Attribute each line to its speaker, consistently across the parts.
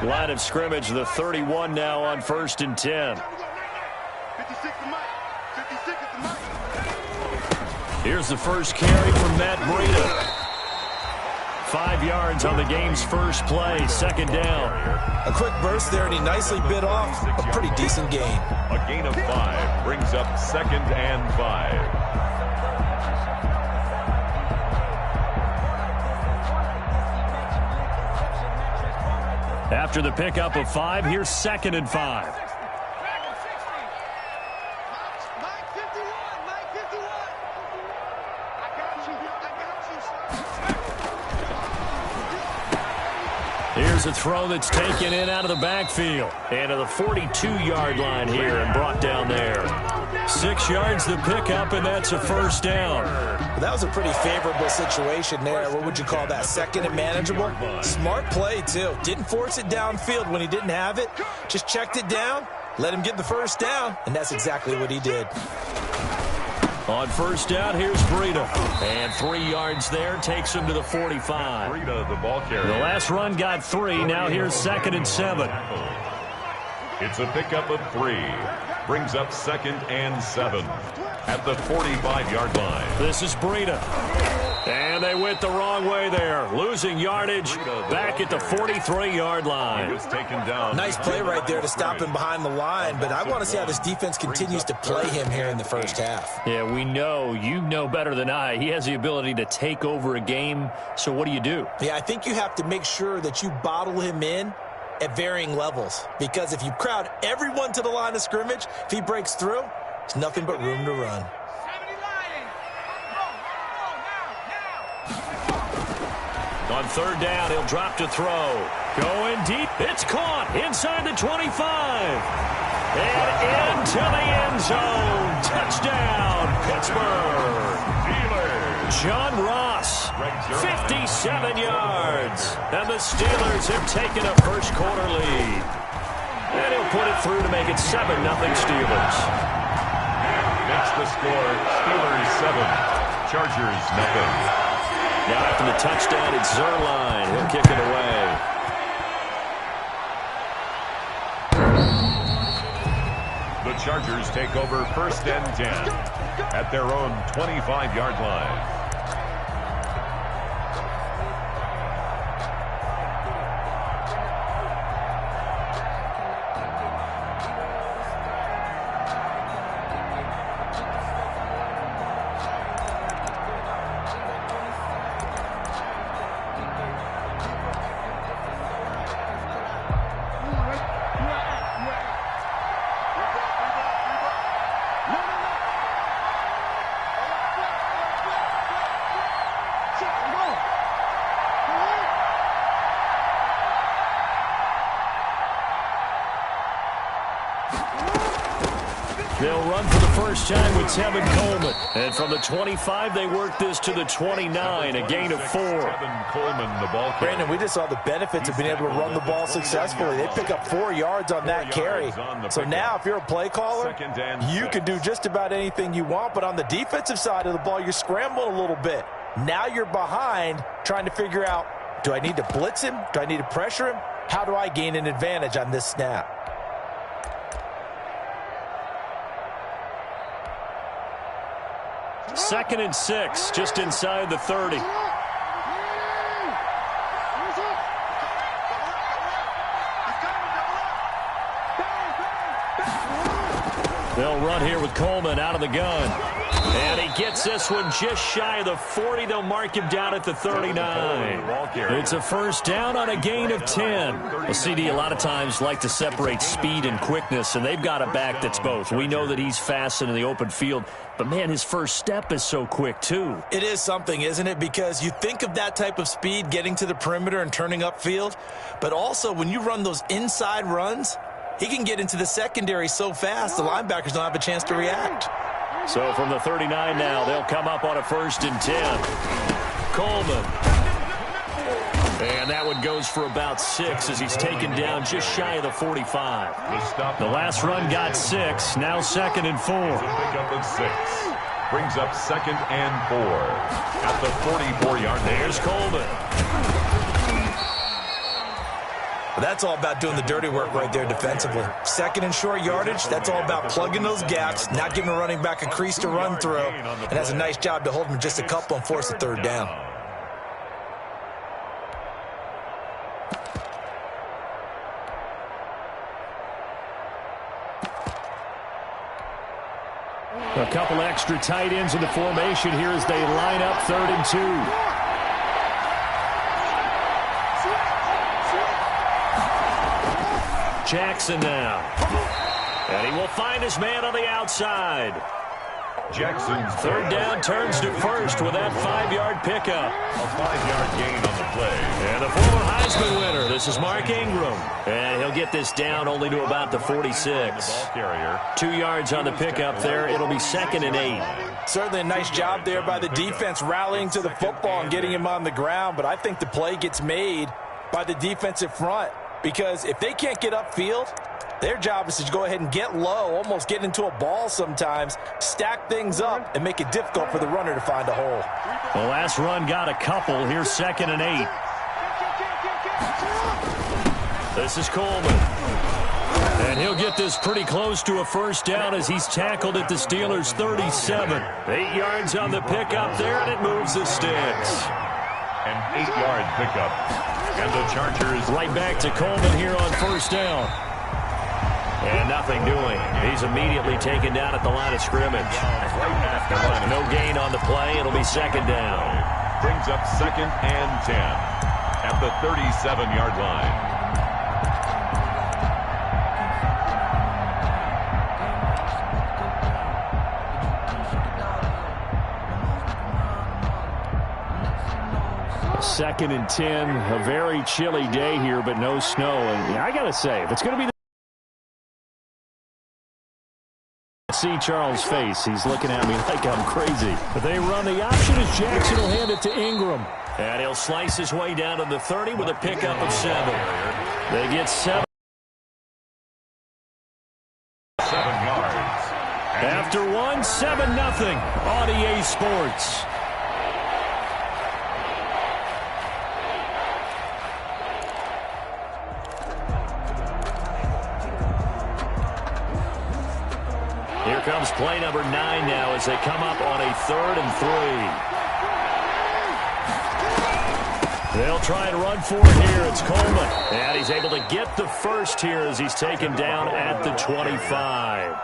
Speaker 1: Line of scrimmage, the 31 now on 1st and 10. Here's the first carry from Matt Breida. 5 yards on the game's first play, 2nd down.
Speaker 2: A quick burst there, and he nicely bit off a pretty decent gain.
Speaker 3: A gain of 5 brings up 2nd and 5.
Speaker 1: After the pickup of 5, here's 2nd and 5. Here's a throw that's taken in out of the backfield. And to the 42-yard line here and brought down there. 6 yards the pickup, and that's a 1st down.
Speaker 2: Well, that was a pretty favorable situation there. What would you call that? 2nd and manageable? Smart play, too. Didn't force it downfield when he didn't have it. Just checked it down, let him get the 1st down, and that's exactly what he did.
Speaker 1: On 1st down, here's Breida. And 3 yards there, takes him to the 45.
Speaker 3: Breida, the ball carrier.
Speaker 1: The last run got 3. Now here's 2nd and 7.
Speaker 3: It's a pickup of 3. Brings up 2nd and 7 at the 45-yard line.
Speaker 1: This is Breida. And they went the wrong way there. Losing yardage back at the 43-yard line.
Speaker 3: He was taken down.
Speaker 2: Nice play right there to stop him behind the line, but I want to see how this defense continues to play him here in the first half.
Speaker 1: Yeah, we know. You know better than I. He has the ability to take over a game, so what do you do?
Speaker 2: Yeah, I think you have to make sure that you bottle him in at varying levels, because if you crowd everyone to the line of scrimmage, if he breaks through, there's nothing but room to run.
Speaker 1: On 3rd down, he'll drop to throw. Going deep. It's caught inside the 25. And into the end zone. Touchdown, Pittsburgh. John Ross, 57 yards. And the Steelers have taken a first-quarter lead. And he'll put it through to make it 7-0 Steelers.
Speaker 3: Makes the score Steelers 7, Chargers 0.
Speaker 1: Now after the touchdown, it's Zerline. He'll kick it away.
Speaker 3: The Chargers take over 1st and 10 at their own 25-yard line.
Speaker 1: They'll run for the first time with Tevin Coleman. And from the 25, they work this to the 29, a gain of 4.
Speaker 3: Tevin Coleman, the ball carrier.
Speaker 2: Brandon, we just saw the benefits of being able to run the ball successfully. They pick up 4 yards on that carry. So now if you're a play caller, you can do just about anything you want. But on the defensive side of the ball, you're scrambling a little bit. Now you're behind trying to figure out, do I need to blitz him? Do I need to pressure him? How do I gain an advantage on this snap?
Speaker 1: Second and 6, just inside the 30. They'll run here with Coleman out of the gun. And he gets this one just shy of the 40. They'll mark him down at the 39. It's a first down on a gain of 10. A CD a lot of times like to separate speed and quickness, and they've got a back that's both. We know that he's fast in the open field, but, man, his first step is so quick, too.
Speaker 2: It is something, isn't it? Because you think of that type of speed getting to the perimeter and turning upfield, but also when you run those inside runs, he can get into the secondary so fast the linebackers don't have a chance to react.
Speaker 1: So from the 39 now, they'll come up on a 1st and 10. Coleman. And that one goes for about 6 as he's taken down just shy of the 45. The last run got 6, now 2nd and 4.
Speaker 3: Pickup of 6. Brings up 2nd and 4 at the 44-yard line.
Speaker 1: There's Coleman.
Speaker 2: But that's all about doing the dirty work right there defensively. Second and short yardage, that's all about plugging those gaps, not giving a running back a crease to run through, and has a nice job to hold him just a couple and force a third down.
Speaker 1: A couple extra tight ends in the formation here as they line up 3rd and 2. Jackson now. And he will find his man on the outside.
Speaker 3: Jackson's
Speaker 1: 3rd down turns to first with that 5-yard pickup.
Speaker 3: A 5-yard gain on the play.
Speaker 1: And the former Heisman winner, this is Mark Ingram. And he'll get this down only to about the 46. 2 yards on the pickup there. It'll be 2nd and 8.
Speaker 2: Certainly a nice job there by the defense rallying to the football and getting him on the ground. But I think the play gets made by the defensive front. Because if they can't get upfield, their job is to go ahead and get low, almost get into a ball sometimes, stack things up, and make it difficult for the runner to find a hole.
Speaker 1: The last run got a couple. Here's 2nd and 8. This is Coleman. And he'll get this pretty close to a first down as he's tackled at the Steelers' 37. 8 yards on the pickup there, and it moves the sticks.
Speaker 3: An 8-yard pickup. And the Chargers
Speaker 1: right back to Coleman here on first down. And nothing doing. He's immediately taken down at the line of scrimmage. No gain on the play. It'll be 2nd down.
Speaker 3: Brings up 2nd and 10 at the 37-yard line.
Speaker 1: Second and 10, a very chilly day here, but no snow. And I got to say, if it's going to be see Charles' face, he's looking at me like I'm crazy. But they run the option as Jackson will hand it to Ingram. And he'll slice his way down to the 30 with a pickup of 7. They get 7.
Speaker 3: 7 yards.
Speaker 1: After 1, 7-0 on EA Sports. Here comes play number 9 now as they come up on a 3rd and 3. They'll try and run for it here. It's Coleman. And he's able to get the first here as he's taken down at the 25.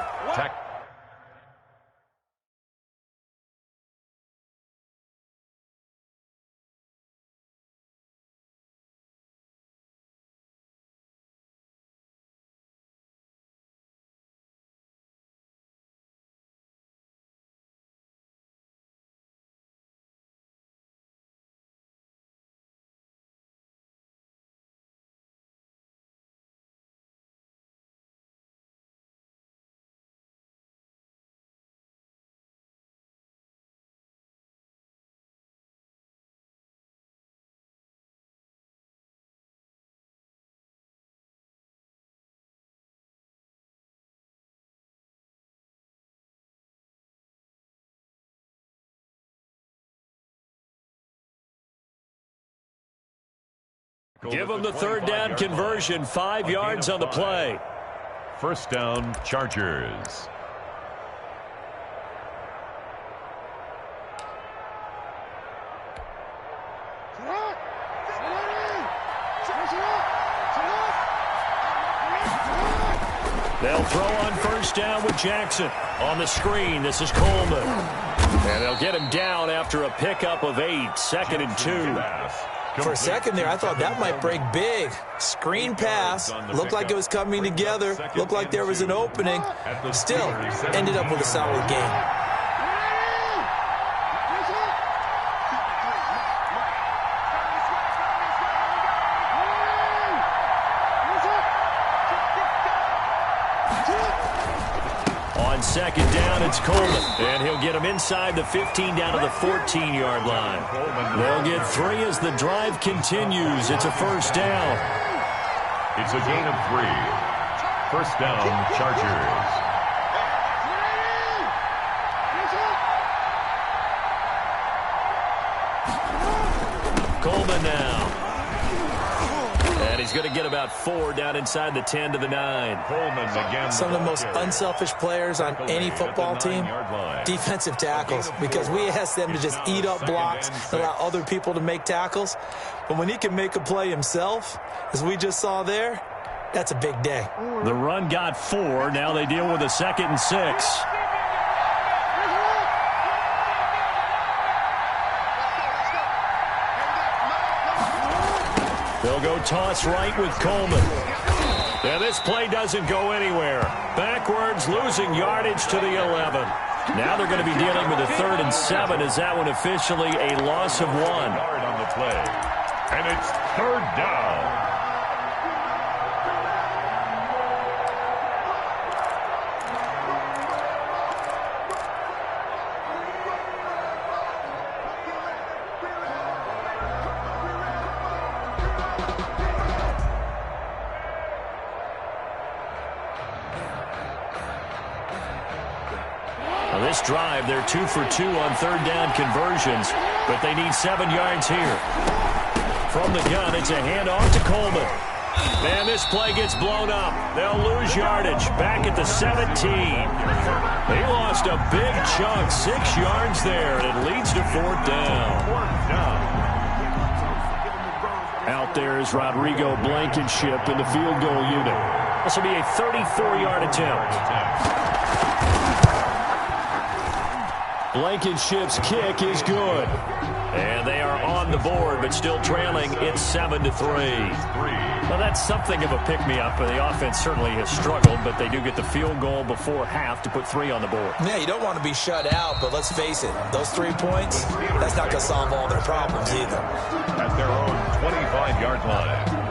Speaker 1: Give them the 3rd down conversion, 5 yards on the play.
Speaker 3: First down, Chargers.
Speaker 1: They'll throw on first down with Jackson. On the screen, this is Coleman. And they'll get him down after a pickup of 8, 2nd and 2.
Speaker 2: For a second there, I thought that might break big. Screen pass. Looked like it was coming together. Looked like there was an opening. Still, ended up with a solid game.
Speaker 1: On 2nd down, it's Coleman. And he'll get him inside the 15 down to the 14-yard line. They'll get 3 as the drive continues. It's a first down.
Speaker 3: It's a gain of 3. First down, Chargers. Coleman
Speaker 1: now. And He's going to get about 4 down inside the 10 to the 9.
Speaker 3: Coleman again.
Speaker 2: Some of the most unselfish players on any football team, defensive tackles, because we ask them to just eat up blocks and allow other people to make tackles. But when he can make a play himself, as we just saw there, that's a big day.
Speaker 1: The run got 4. Now they deal with a 2nd and 6. They'll go toss right with Coleman. And this play doesn't go anywhere. Backwards, losing yardage to the 11. Now they're going to be dealing with a 3rd and 7. Is that one officially a loss of 1?
Speaker 3: Yard on the play. And it's 3rd down.
Speaker 1: This drive, they're 2 for 2 on 3rd down conversions, but they need 7 yards here. From the gun, it's a handoff to Coleman. And this play gets blown up. They'll lose yardage back at the 17. They lost a big chunk, 6 yards there, and it leads to 4th down. Out there is Rodrigo Blankenship in the field goal unit. This will be a 34-yard attempt. Blankenship's kick is good. And they are on the board, but still trailing. It's 7-3. Well, that's something of a pick-me-up. The offense certainly has struggled, but they do get the field goal before half to put 3 on the board.
Speaker 2: Yeah, you don't want to be shut out, but let's face it, those 3 points, that's not going to solve all their problems either.
Speaker 3: At their own 25-yard line.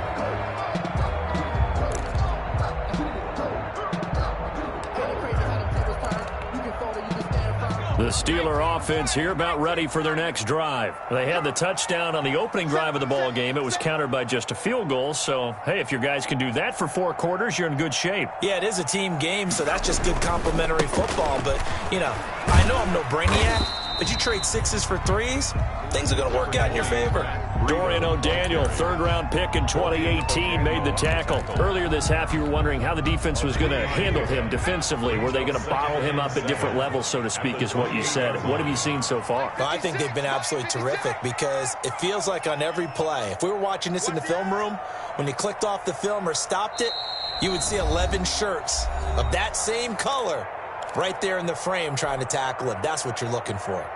Speaker 1: The Steeler offense here about ready for their next drive. They had the touchdown on the opening drive of the ball game. It was countered by just a field goal. So, hey, if your guys can do that for 4 quarters, you're in good shape.
Speaker 2: Yeah, it is a team game, so that's just good complimentary football. But, you know, I know I'm no brainiac, but you trade 6s for 3s, things are going to work out in your favor.
Speaker 1: Dorian O'Daniel, 3rd-round pick in 2018, made the tackle. Earlier this half, you were wondering how the defense was going to handle him defensively. Were they going to bottle him up at different levels, so to speak, is what you said. What have you seen so far?
Speaker 2: Well, I think they've been absolutely terrific because it feels like on every play, if we were watching this in the film room, when you clicked off the film or stopped it, you would see 11 shirts of that same color right there in the frame trying to tackle him. That's what you're looking for.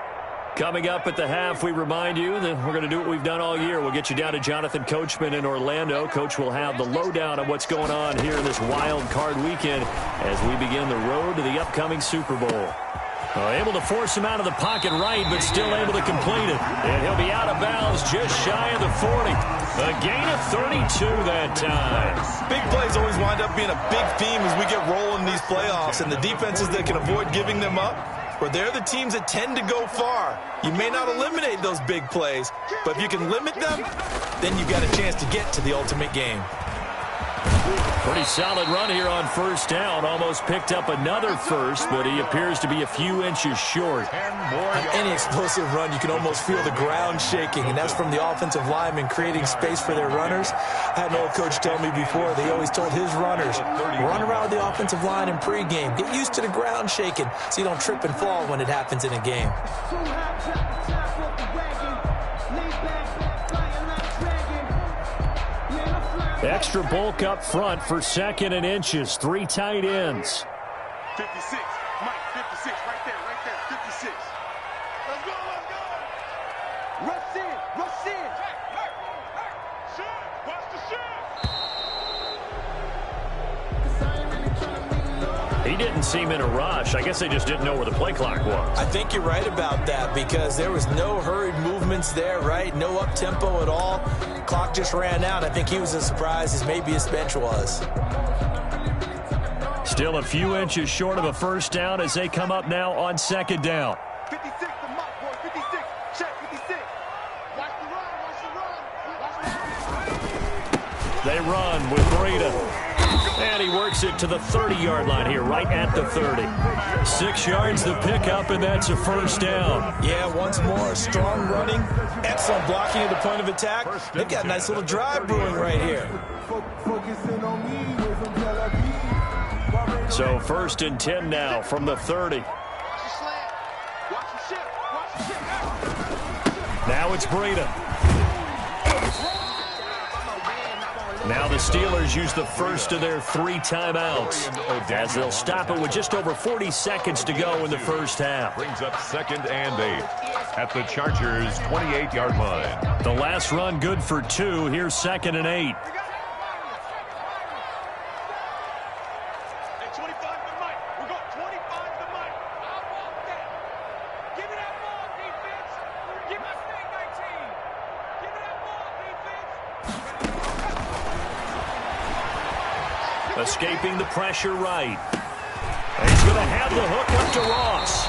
Speaker 1: Coming up at the half, we remind you that we're going to do what we've done all year. We'll get you down to Jonathan Coachman in Orlando. Coach will have the lowdown on what's going on here this wild card weekend as we begin the road to the upcoming Super Bowl. Able to force him out of the pocket right, but still able to complete it. And he'll be out of bounds just shy of the 40. A gain of 32 that time.
Speaker 2: Big plays always wind up being a big theme as we get rolling these playoffs, and the defenses that can avoid giving them up, where they're the teams that tend to go far. You may not eliminate those big plays, but if you can limit them, then you've got a chance to get to the ultimate game.
Speaker 1: Pretty solid run here on 1st down. Almost picked up another first, but he appears to be a few inches short.
Speaker 2: On any explosive run, you can almost feel the ground shaking, and that's from the offensive linemen creating space for their runners. I had an old coach tell me before, they always told his runners, run around the offensive line in pregame. Get used to the ground shaking so you don't trip and fall when it happens in a game.
Speaker 1: Extra bulk up front for 2nd and inches. 3 tight ends.
Speaker 4: 56. Mike, 56. Right there. 56. Let's go. Rush in. Shoot. Watch the shoot.
Speaker 1: He didn't seem in a rush. I guess they just didn't know where the play clock was.
Speaker 2: I think you're right about that because there was no hurried movements there, right? No up-tempo at all. Clock just ran out. I think he was as surprised as maybe his bench was.
Speaker 1: Still a few inches short of a 1st down as they come up now on 2nd down.
Speaker 4: 56 for Mike, boy. 56. Check 56. Watch the run.
Speaker 1: They run with Breida. And he works it to the 30-yard line here, right at the 30. 6 yards the pickup, and that's a first down.
Speaker 2: Yeah, once more, strong running, excellent blocking at the point of attack. They've got a nice little drive brewing right here.
Speaker 1: So 1st and 10 now from the 30. Now it's Breida. Now the Steelers use the first of their 3 timeouts as they'll stop it with just over 40 seconds to go in the first half.
Speaker 3: Brings up 2nd and 8 at the Chargers' 28-yard line.
Speaker 1: The last run good for 2. Here's 2nd and 8. Escaping the pressure right. And he's going to have the hook up to Ross.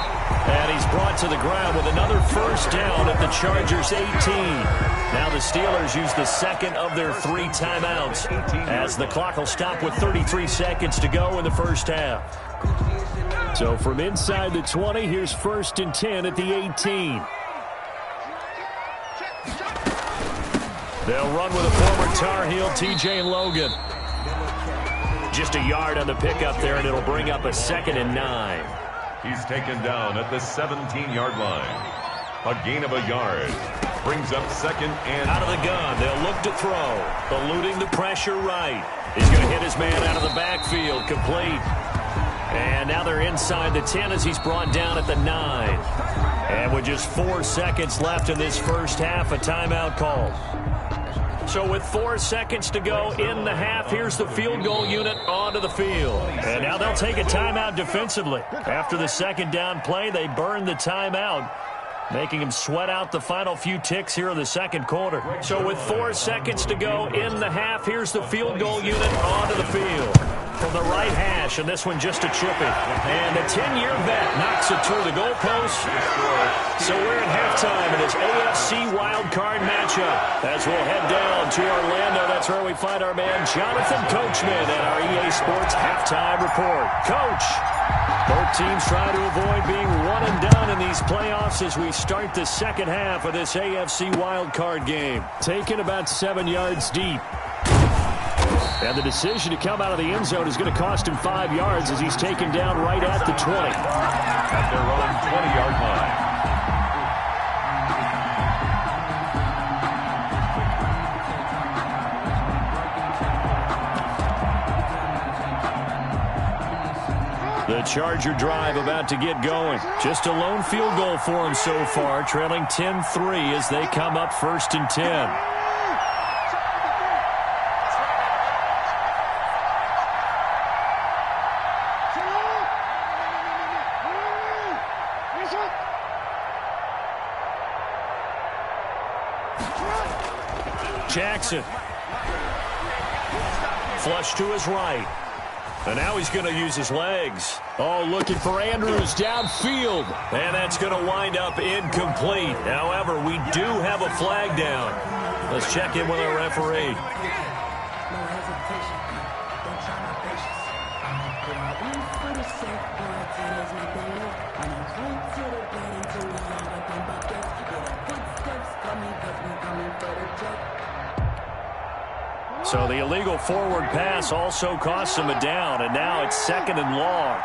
Speaker 1: And he's brought to the ground with another first down at the Chargers' 18. Now the Steelers use the 2nd of their 3 timeouts as the clock will stop with 33 seconds to go in the first half. So from inside the 20, here's 1st and 10 at the 18. They'll run with a former Tar Heel, TJ Logan. Just a yard on the pickup there, and it'll bring up a 2nd and 9.
Speaker 3: He's taken down at the 17-yard line. A gain of a yard. Brings up 2nd and...
Speaker 1: Out of the gun, they'll look to throw. Eluding the pressure right. He's going to hit his man out of the backfield. Complete. And now they're inside the 10 as he's brought down at the 9. And with just 4 seconds left in this first half, a timeout call. So with 4 seconds to go in the half, here's the field goal unit onto the field. And now they'll take a timeout defensively. After the 2nd down play, they burn the timeout, making them sweat out the final few ticks here in the 2nd quarter. So with 4 seconds to go in the half, here's the field goal unit onto the field. From the right hash, and this one just a chip it. And the 10-year vet knocks it through the goalpost. So we're at halftime in this AFC wildcard matchup. As we'll head down to Orlando, that's where we find our man Jonathan Coachman at our EA Sports halftime report. Coach, both teams try to avoid being one and done in these playoffs as we start the 2nd half of this AFC wildcard game. Taken about 7 yards deep. And the decision to come out of the end zone is going to cost him 5 yards as he's taken down right at the 20.
Speaker 3: At their own 20-yard
Speaker 1: line. The Charger drive about to get going. Just a lone field goal for him so far, trailing 10-3 as they come up 1st and 10. Jackson. Flush to his right. And now he's going to use his legs. Oh, looking for Andrews downfield. And that's going to wind up incomplete. However, we do have a flag down. Let's check in with our referee. So the illegal forward pass also costs him a down, and now it's 2nd and long.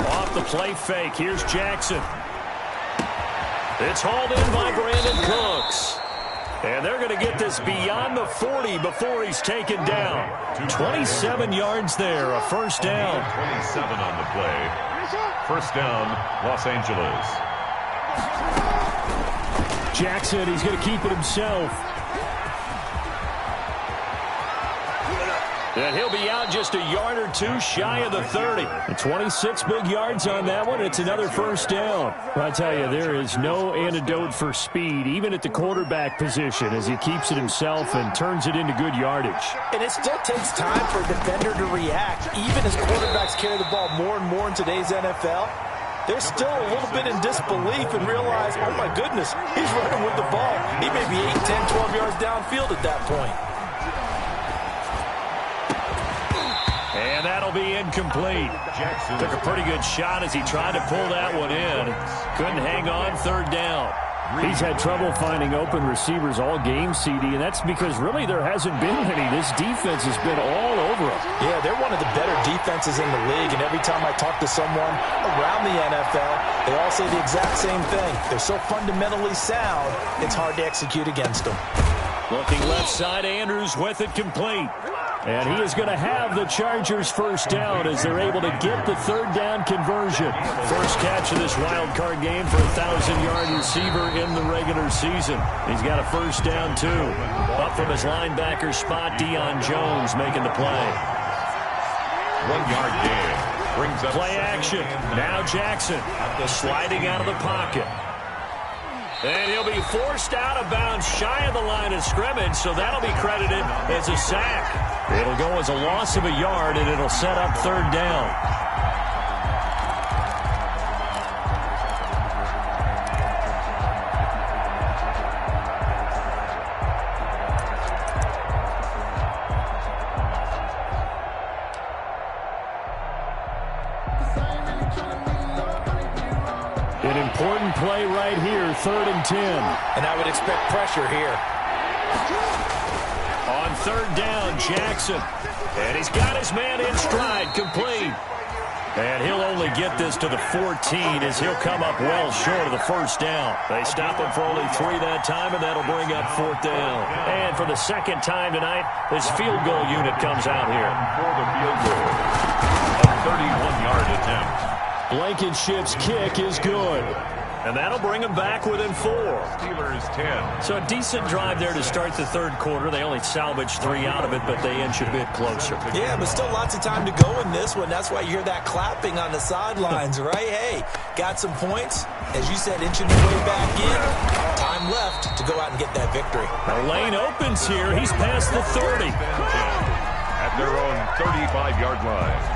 Speaker 1: Off the play fake, here's Jackson. It's hauled in by Brandon Cooks. And they're going to get this beyond the 40 before he's taken down. 27 yards there, a first down.
Speaker 3: 27 on the play. First down, Los Angeles.
Speaker 1: Jackson, he's going to keep it himself. And he'll be out just a yard or two shy of the 30. 26 big yards on that one. It's another first down. I tell you, there is no antidote for speed, even at the quarterback position, as he keeps it himself and turns it into good yardage.
Speaker 2: And it still takes time for a defender to react, even as quarterbacks carry the ball more and more in today's NFL. they're still a little bit in disbelief and realize, oh my goodness, he's running with the ball. He may be 8, 10, 12 yards downfield at that point.
Speaker 1: And that'll be incomplete. Jackson took a pretty good shot as he tried to pull that one in. Couldn't hang on, third down.
Speaker 5: He's had trouble finding open receivers all game, CD, and that's because really there hasn't been any. This defense has been all over him.
Speaker 2: Yeah, they're one of the better defenses in the league, and every time I talk to someone around the NFL, they all say the exact same thing. They're so fundamentally sound, it's hard to execute against them.
Speaker 1: Looking left side, Andrews with it complete.
Speaker 5: And he is going to have the Chargers first down as they're able to get the third down conversion.
Speaker 1: First catch of this wild card game for a 1,000-yard receiver in the regular season. He's got a first down, too. Up from his linebacker spot, Deion Jones making the play.
Speaker 3: 1 yard gain. Brings up
Speaker 1: play action. Now Jackson sliding out of the pocket. And he'll be forced out of bounds shy of the line of scrimmage, so that'll be credited as a sack. It'll go as a loss of a yard, and it'll set up third down.
Speaker 5: An important play right here, 3rd and 10.
Speaker 2: And I would expect pressure here.
Speaker 1: On third down, Jackson. And he's got his man in stride, complete. And he'll only get this to the 14 as he'll come up well short of the first down. They stop him for only 3 that time, and that'll bring up 4th down. And for the second time tonight, this field goal unit comes out here.
Speaker 3: For the field goal. A 31-yard attempt.
Speaker 5: Blankenship's kick is good.
Speaker 1: And that'll bring them back within 4.
Speaker 3: Steelers 10.
Speaker 1: So a decent drive there to start the third quarter. They only salvaged 3 out of it, but they inch a bit closer.
Speaker 2: Yeah, but still lots of time to go in this one. That's why you hear that clapping on the sidelines, right? Hey, got some points. As you said, inching their way back in. Time left to go out and get that victory.
Speaker 1: The lane opens here. He's past the 30.
Speaker 3: At their own 35-yard line.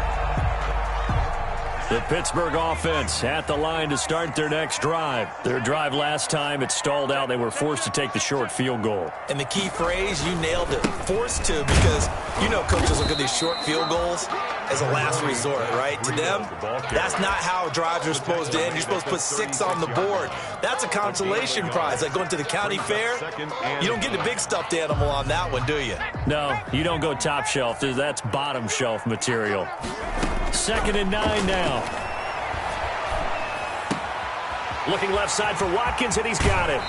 Speaker 1: The Pittsburgh offense at the line to start their next drive. Their drive last time, it stalled out. They were forced to take the short field goal.
Speaker 2: And the key phrase, you nailed it, forced to, because you know coaches look at these short field goals as a last resort, right? To them, that's not how drives are supposed to end. You're supposed to put 6 on the board. That's a consolation prize, like going to the county fair. You don't get the big stuffed animal on that one, do you?
Speaker 1: No, you don't go top shelf. That's bottom shelf material. 2nd and 9 now. Looking left side for Watkins, and he's got it.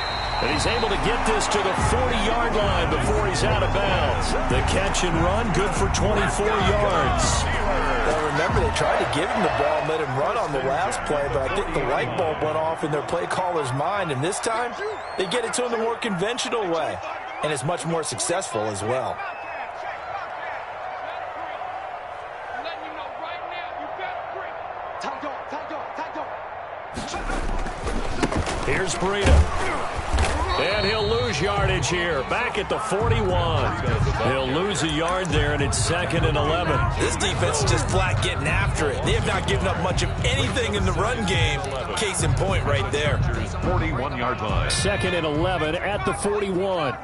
Speaker 1: And he's able to get this to the 40-yard line before he's out of bounds. The catch and run, good for 24 yards.
Speaker 2: Well, remember, they tried to give him the ball and let him run on the last play, but I think the light bulb went off in their play caller's mind, and this time they get it to him the more conventional way, and it's much more successful as well.
Speaker 1: Here's Breida. And he'll lose yardage here. Back at the 41. He'll lose a yard there, and it's 2nd and 11.
Speaker 2: This defense is just flat getting after it. They have not given up much of anything in the run game. Case in point right there.
Speaker 3: 41-yard line.
Speaker 5: 2nd and 11 at the 41.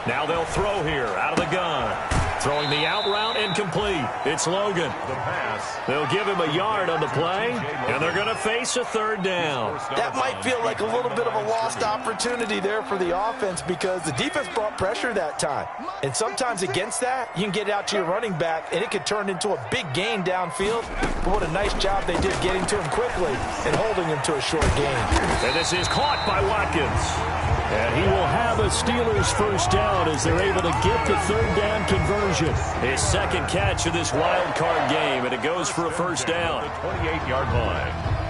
Speaker 1: Now they'll throw here out of the gun. Throwing the out route incomplete. It's Logan.
Speaker 3: The pass.
Speaker 1: They'll give him a yard on the play, and they're going to face a 3rd down.
Speaker 2: That might feel like a little bit of a lost opportunity there for the offense because the defense brought pressure that time. And sometimes against that, you can get it out to your running back, and it could turn into a big gain downfield. But what a nice job they did getting to him quickly and holding him to a short gain.
Speaker 1: And this is caught by Watkins.
Speaker 5: And he will have a Steelers first down as they're able to get the 3rd down conversion.
Speaker 1: His 2nd catch of this wild card game, and it goes for a first down.
Speaker 3: 28-yard line.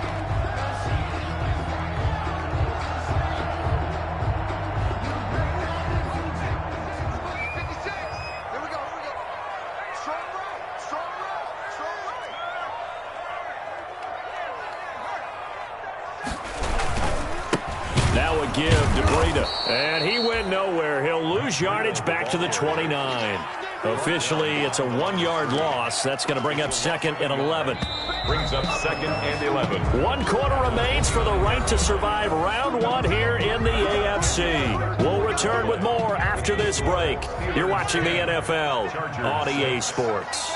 Speaker 1: a give to Breida. And he went nowhere. He'll lose yardage back to the 29. Officially, it's a 1-yard loss. That's going to bring up 2nd and 11.
Speaker 3: Brings up 2nd and 11.
Speaker 1: 1 quarter remains for the right to survive round 1 here in the AFC. We'll return with more after this break. You're watching the NFL on EA Sports.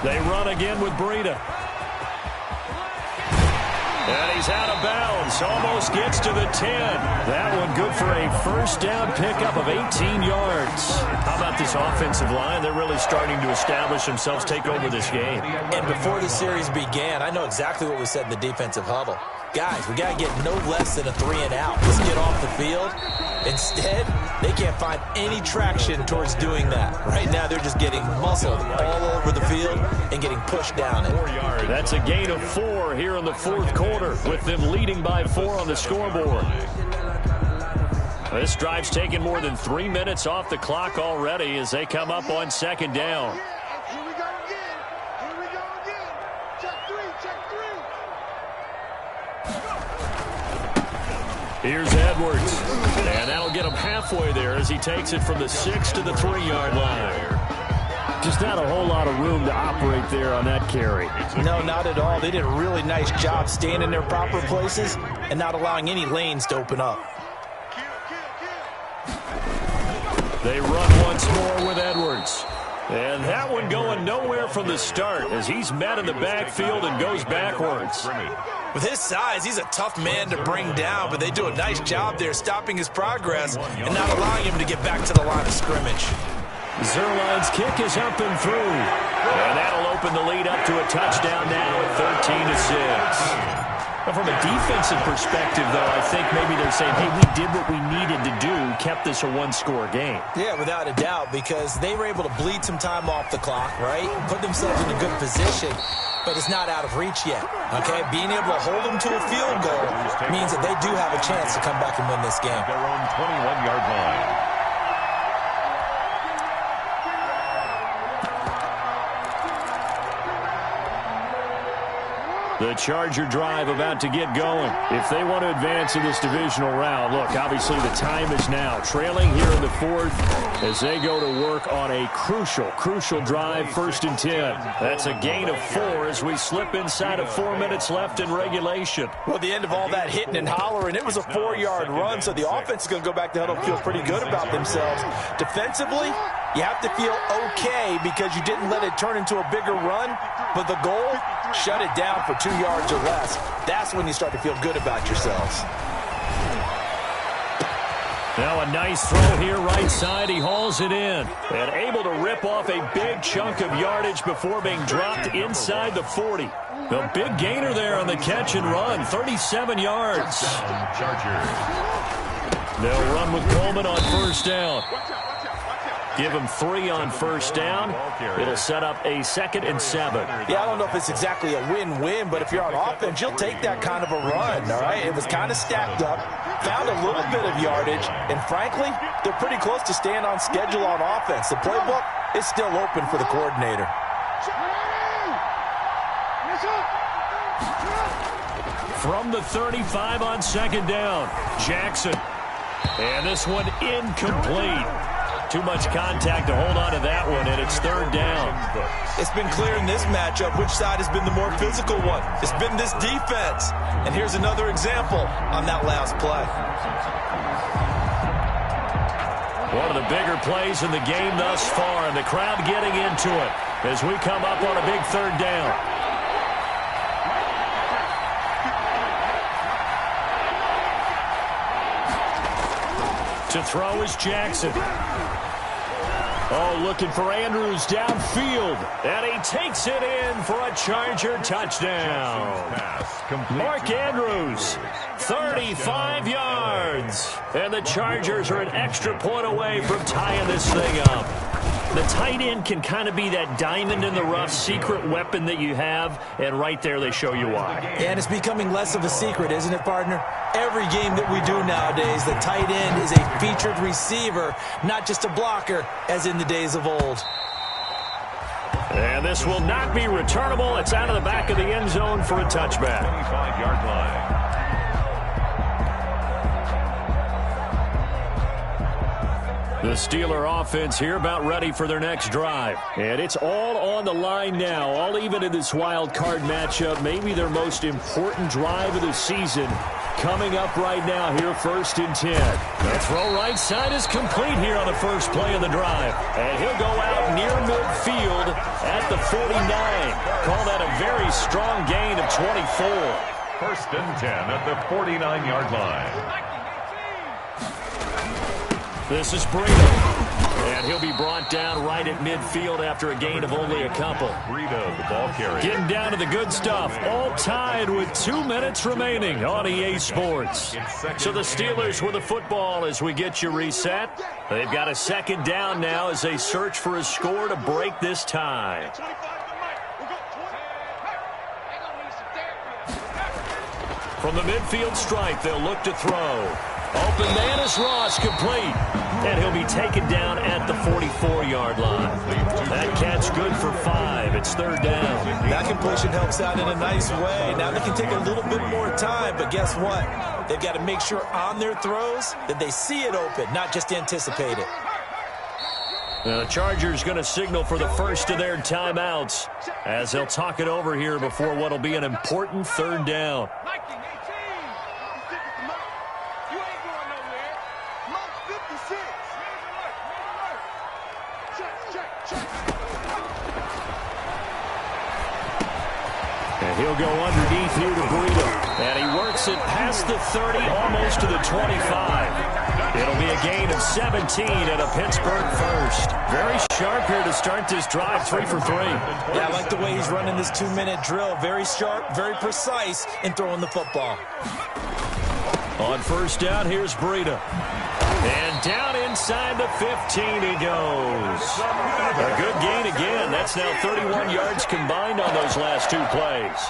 Speaker 1: They run again with Breida. And he's out of bounds. Almost gets to the 10. That one good for a first down pickup of 18 yards. How about this offensive line? They're really starting to establish themselves, take over this game.
Speaker 2: And before the series began, I know exactly what was said in the defensive huddle. Guys, we got to get no less than a 3-and-out. Let's get off the field. Instead, they can't find any traction towards doing that. Right now, they're just getting muscled all over the field and getting pushed down it.
Speaker 1: That's a gain of 4 here in the 4th quarter, with them leading by 4 on the scoreboard. This drive's taken more than 3 minutes off the clock already as they come up on 2nd down.
Speaker 4: Here we go again. Here we go again. Check 3, check 3.
Speaker 1: Here's Edwards. And that'll get him halfway there as he takes it from the 6 to the 3-yard line. Just not a whole lot of room to operate there on that carry.
Speaker 2: No, not at all. They did a really nice job staying in their proper places and not allowing any lanes to open up.
Speaker 1: They run once more with Edwards. And that one going nowhere from the start as he's met in the backfield and goes backwards.
Speaker 2: With his size, he's a tough man to bring down, but they do a nice job there stopping his progress and not allowing him to get back to the line of scrimmage.
Speaker 1: Zerline's kick is up and through. And that'll open the lead up to a touchdown now at 13-6. From a defensive perspective, though, I think maybe they're saying, hey, we did what we needed to do, kept this a 1-score game.
Speaker 2: Yeah, without a doubt, because they were able to bleed some time off the clock, right? Put themselves in a good position, but it's not out of reach yet, okay? Being able to hold them to a field goal means that they do have a chance to come back and win this game.
Speaker 3: Their own 21-yard line.
Speaker 1: The Charger drive about to get going. If they want to advance in this divisional round, look, obviously the time is now. Trailing here in the 4th as they go to work on a crucial drive, 1st and 10. That's a gain of 4 as we slip inside of 4 minutes left in regulation.
Speaker 2: Well, at the end of all that hitting and hollering, it was a 4-yard run, so the offense is going to go back to huddle and feel pretty good about themselves. Defensively, you have to feel okay because you didn't let it turn into a bigger run, but the goal, shut it down for 2 yards or less. That's when you start to feel good about yourselves.
Speaker 1: Now a nice throw here right side. He hauls it in and able to rip off a big chunk of yardage before being dropped inside the 40. The big gainer there on the catch and run, 37 yards. They'll run with Coleman on 1st down. Give him 3 on 1st down. It'll set up a 2nd and 7.
Speaker 2: Yeah, I don't know if it's exactly a win-win, but if you're on offense, you'll take that kind of a run, all right? It was kind of stacked up, found a little bit of yardage, and frankly, they're pretty close to staying on schedule on offense. The playbook is still open for the coordinator.
Speaker 1: From the 35 on 2nd down, Jackson. And this one incomplete. Too much contact to hold on to that one, and it's 3rd down.
Speaker 2: It's been clear in this matchup which side has been the more physical one. It's been this defense. And here's another example on that last play.
Speaker 1: One of the bigger plays in the game thus far, and the crowd getting into it as we come up on a big 3rd down. To throw is Jackson. Oh, looking for Andrews downfield. And he takes it in for a Charger touchdown. Mark Andrews, 35 yards. And the Chargers are an extra point away from tying this thing up. The tight end can kind of be that diamond in the rough secret weapon that you have, and right there they show you why.
Speaker 2: And it's becoming less of a secret, isn't it, partner? Every game that we do nowadays, the tight end is a featured receiver, not just a blocker, as in the days of old.
Speaker 1: And this will not be returnable. It's out of the back of the end zone for a touchback.
Speaker 3: 25-yard line.
Speaker 1: The Steeler offense here about ready for their next drive. And it's all on the line now, all even in this wild card matchup. Maybe their most important drive of the season coming up right now here, 1st and 10. The throw right side is complete here on the first play of the drive. And he'll go out near midfield at the 49. Call that a very strong gain of 24.
Speaker 3: 1st and 10 at the 49-yard line.
Speaker 1: This is Breida. And he'll be brought down right at midfield after a gain of only a couple.
Speaker 3: Breida, the ball carrier.
Speaker 1: Getting down to the good stuff. All tied with 2 minutes remaining on EA Sports. So the Steelers with the football as we get you reset. They've got a 2nd down now as they search for a score to break this tie. From the midfield stripe, they'll look to throw. Open man is Ross, complete. And he'll be taken down at the 44-yard line. That catch good for 5. It's 3rd down.
Speaker 2: That completion helps out in a nice way. Now they can take a little bit more time, but guess what? They've got to make sure on their throws that they see it open, not just anticipate it.
Speaker 1: The Chargers going to signal for the first of their timeouts as they'll talk it over here before what will be an important 3rd down. And he'll go underneath here to Breida. And he works it past the 30, almost to the 25. It'll be a gain of 17 and a Pittsburgh first. Very sharp here to start this drive, 3 for 3.
Speaker 2: Yeah, I like the way he's running this 2-minute drill. Very sharp, very precise in throwing the football.
Speaker 1: On 1st down, here's Breida. And down inside the 15 he goes. A good gain again. That's now 31 yards combined on those last 2 plays.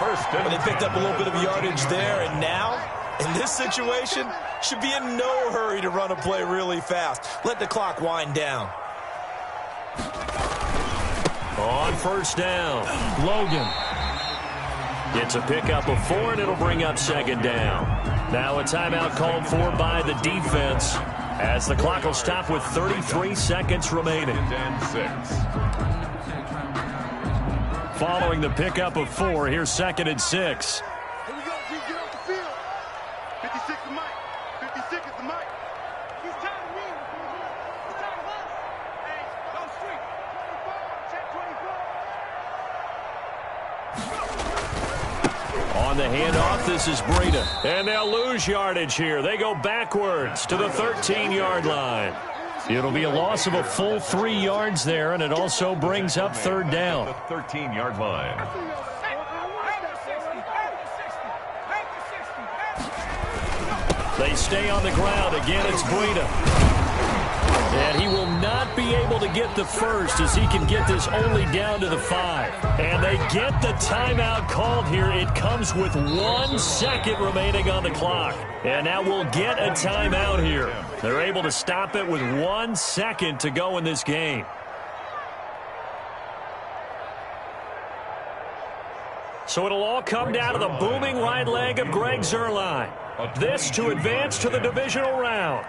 Speaker 2: Well, they picked up a little bit of yardage there, and now, in this situation, should be in no hurry to run a play really fast. Let the clock wind down.
Speaker 1: On 1st down, Logan gets a pickup of 4, and it'll bring up 2nd down. Now a timeout called for by the defense as the clock will stop with 33 seconds remaining. Following the pickup of 4, here's 2nd and 6.
Speaker 4: Here we go, G, get off the field. 56 is Mike. 56 is the Mike. He's tired of me. He's tired of us. Hey, go street. 24, check 24.
Speaker 1: On the handoff, this is Breida. And they'll lose yardage here. They go backwards to the 13-yard line. It'll be a loss of a full 3 yards there, and it also brings up 3rd down.
Speaker 3: The 13-yard line.
Speaker 1: They stay on the ground. Again, it's Breida. And he will not be able to get the first as he can get this only down to the 5. And they get the timeout called here. It comes with 1 second remaining on the clock. And now we'll get a timeout here. They're able to stop it with 1 second to go in this game. So it'll all come down to the booming right leg of Greg Zuerlein. This to advance to the divisional round.